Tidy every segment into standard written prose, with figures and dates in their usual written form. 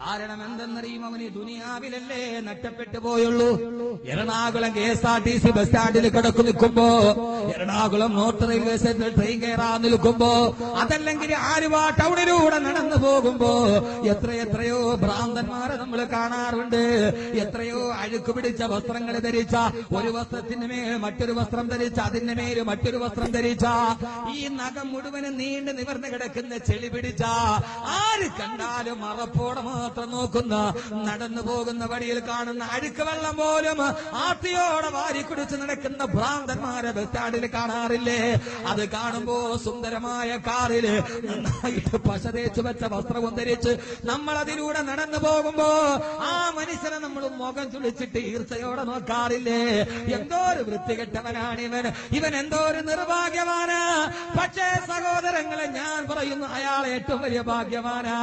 കാരണം എന്തെന്നറിയും, അവന് ദുനിയാവിലല്ലേ നഷ്ടപ്പെട്ടു പോയുള്ളൂ. എറണാകുളം KSRTC ബസ് സ്റ്റാൻഡിൽ കിടക്കു നിൽക്കുമ്പോ, എറണാകുളം നോർത്ത് റെയിൽവേ സ്റ്റേഷനിൽ ട്രെയിൻ കയറാൻ നിൽക്കുമ്പോ, അതല്ലെങ്കിൽ ആലുവ ടൗണിലൂടെ നടന്നു പോകുമ്പോ എത്രയോ ഭ്രാന്തന്മാരെ നമ്മൾ കാണാറുണ്ട്. എത്രയോ അഴുക്ക് പിടിച്ച വസ്ത്രങ്ങൾ ധരിച്ച, ഒരു വസ്ത്രത്തിന് മേൽ മറ്റൊരു വസ്ത്രം ധരിച്ച, അതിന്റെ മേൽ മറ്റൊരു വസ്ത്രം ധരിച്ച, ഈ നഖം മുഴുവനും നീണ്ടു നിവർന്ന് കിടക്കുന്ന ചെളി പിടിച്ച, ആര് കണ്ടാലും മറപ്പോടെ മാത്രം നോക്കുന്ന, നടന്നു പോകുന്ന വഴിയിൽ കാണുന്ന അഴുക്ക് വെള്ളം പോലും ആർത്തിയോടെ വാരി കുടിച്ച് നടക്കുന്ന ഭ്രാന്തന്മാരെ ബസ് സ്റ്റാൻഡിൽ കാണാറില്ലേ? അത് കാണുമ്പോ സുന്ദരമായ കാറില് നന്നായിട്ട് പശ തേച്ച് വെച്ച വസ്ത്രവും ധരിച്ച് നമ്മൾ അതിലൂടെ നടന്നു പോകുമ്പോ ആ മനുഷ്യനെ നമ്മൾ മുഖം ചുളിച്ചിട്ട് ഈർച്ചയോടെ നോക്കാറില്ലേ? എന്തോ ഒരു വൃത്തികെട്ടവനാണ് ഇവൻ എന്തോ ഒരു നിർഭാഗ്യവാനാ. പക്ഷേ സഹോദരങ്ങളെ, ഞാൻ പറയുന്നു, അയാൾ ഏറ്റവും വലിയ ഭാഗ്യവാനാ.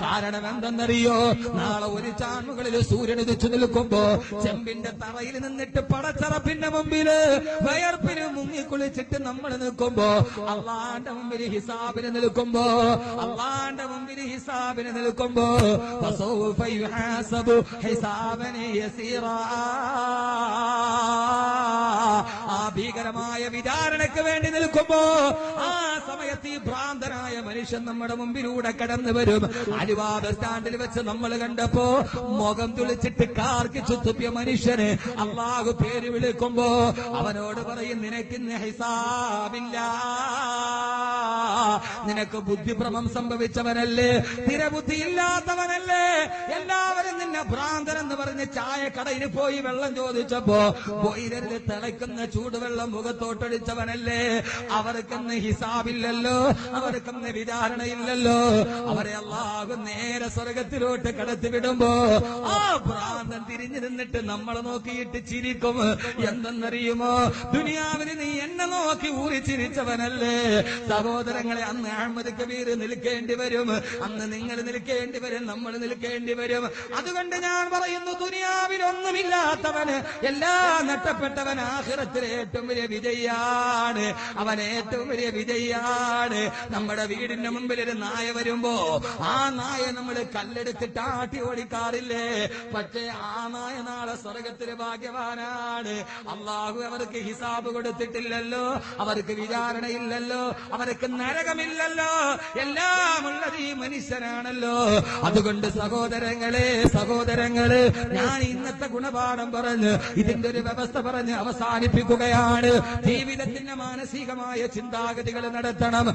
കാരണം എന്തെന്നറിയോ? നാളെ ഒരു ചാൺമുകളിൽ സൂര്യൻ ഉദിച്ചു നിൽക്കുമ്പോ ചെമ്പിന്റെ തറയിൽ നിന്നിട്ട് പടച്ചറപ്പിന്റെ മുമ്പില് വയർപ്പിന് മുങ്ങി കുളിച്ചിട്ട് നമ്മൾ നിൽക്കുമ്പോ, അള്ളാന്റെ മുമ്പിൽ ഹിസാബിന് നിൽക്കുമ്പോ, അള്ളാന്റെ മുമ്പിൽ ഹിസാബിന് നിൽക്കുമ്പോ, ഫസൗഫ യുഹാസബു ഹിസാബൻ യസീറാ, ആ ഭീകരമായ വിചാരണയ്ക്ക് വേണ്ടി നിൽക്കുമ്പോ ആ സമയത്ത് ഈ ഭ്രാന്തനായ മനുഷ്യൻ നമ്മുടെ മുമ്പിലൂടെ കടന്നു വരും. അലുവ ബസ് സ്റ്റാൻഡിൽ വെച്ച് നമ്മൾ കണ്ടപ്പോ മുഖം തുളിച്ചിട്ട് കാർക്കിച്ചു തുപ്പിയ മനുഷ്യന് അള്ളാഹു പേര് വിളിക്കുമ്പോ അവനോട് പറയും, നിനക്കിന്ന് ഹിസാബില്ല, നിനക്ക് ബുദ്ധിഭ്രമം സംഭവിച്ചവനല്ലേ, സ്ഥിരബുദ്ധിയില്ലാത്തവനല്ലേ, എല്ലാവരും നിന്നെ ഭ്രാന്തനെന്ന് പറഞ്ഞ് ചായക്കടയിൽ പോയി വെള്ളം ചോദിച്ചപ്പോ ബോയിലറിൽ തിളയ്ക്കുന്ന ചൂടുവെള്ളം മുഖത്തോട്ടടിച്ചവനല്ലേ, അവർക്കൊന്ന് ഹിസാബില്ലല്ലോ, അവർക്കൊന്ന് വിചാരണയില്ലല്ലോ. അവരെ അല്ലാഹു നേരെ സ്വർഗത്തിലോട്ട് കടത്തിവിടുമ്പോ ആ ഭ്രാന്തൻ തിരിഞ്ഞു നിന്നിട്ട് നമ്മളെ നോക്കിയിട്ട് ചിരിക്കും. എന്തെന്നറിയുമോ? ദുനിയാവിന് നീ എന്നെ നോക്കി ഊറിച്ചിരിച്ചവനല്ലേ. സഹോദരങ്ങളെ, അന്ന് അഹമ്മദ് കബീർ നിൽക്കേണ്ടി വരും, അന്ന് നിങ്ങൾ നിൽക്കേണ്ടി വരും, നമ്മൾ നിൽക്കേണ്ടി വരും. അതുകൊണ്ട് ഞാൻ പറയുന്നു, ദുനിയാവിൽ ഒന്നുമില്ലാത്തവന്, എല്ലാം നഷ്ടപ്പെട്ടവൻ ആഖിറത്തിലെ ഏറ്റവും വലിയ വിജയാണ്. അവൻ ഏറ്റവും വലിയ വിജയാണ്. നമ്മുടെ വീടിന്റെ മുമ്പിൽ ഒരു നായ വരുമ്പോ ആ നായ നമ്മൾ കല്ലെടുത്തിട്ട് ആട്ടി ഓടിക്കാറില്ലേ? പക്ഷേ ആ നായ നാളെ സ്വർഗത്തിലെ ഭാഗ്യവാനാണ്. അള്ളാഹു അവർക്ക് ഹിസാബ് കൊടുത്തിട്ടില്ലല്ലോ, അവർക്ക് വിചാരണയില്ലല്ലോ, അവർക്ക് നരകമില്ലല്ലോ, എല്ലാം ഉള്ളത് ഈ മനുഷ്യനാണല്ലോ. അതുകൊണ്ട് സഹോദരങ്ങളെ, ഞാൻ ഇന്നത്തെ ഗുണപാഠം പറഞ്ഞ് ഇതിന്റെ ഒരു വ്യവസ്ഥ പറഞ്ഞ് അവസാനിപ്പിക്കുകയാണ്. ജീവിതത്തിന്റെ മാനസികമായ ചിന്താഗതികൾ നടത്തണം.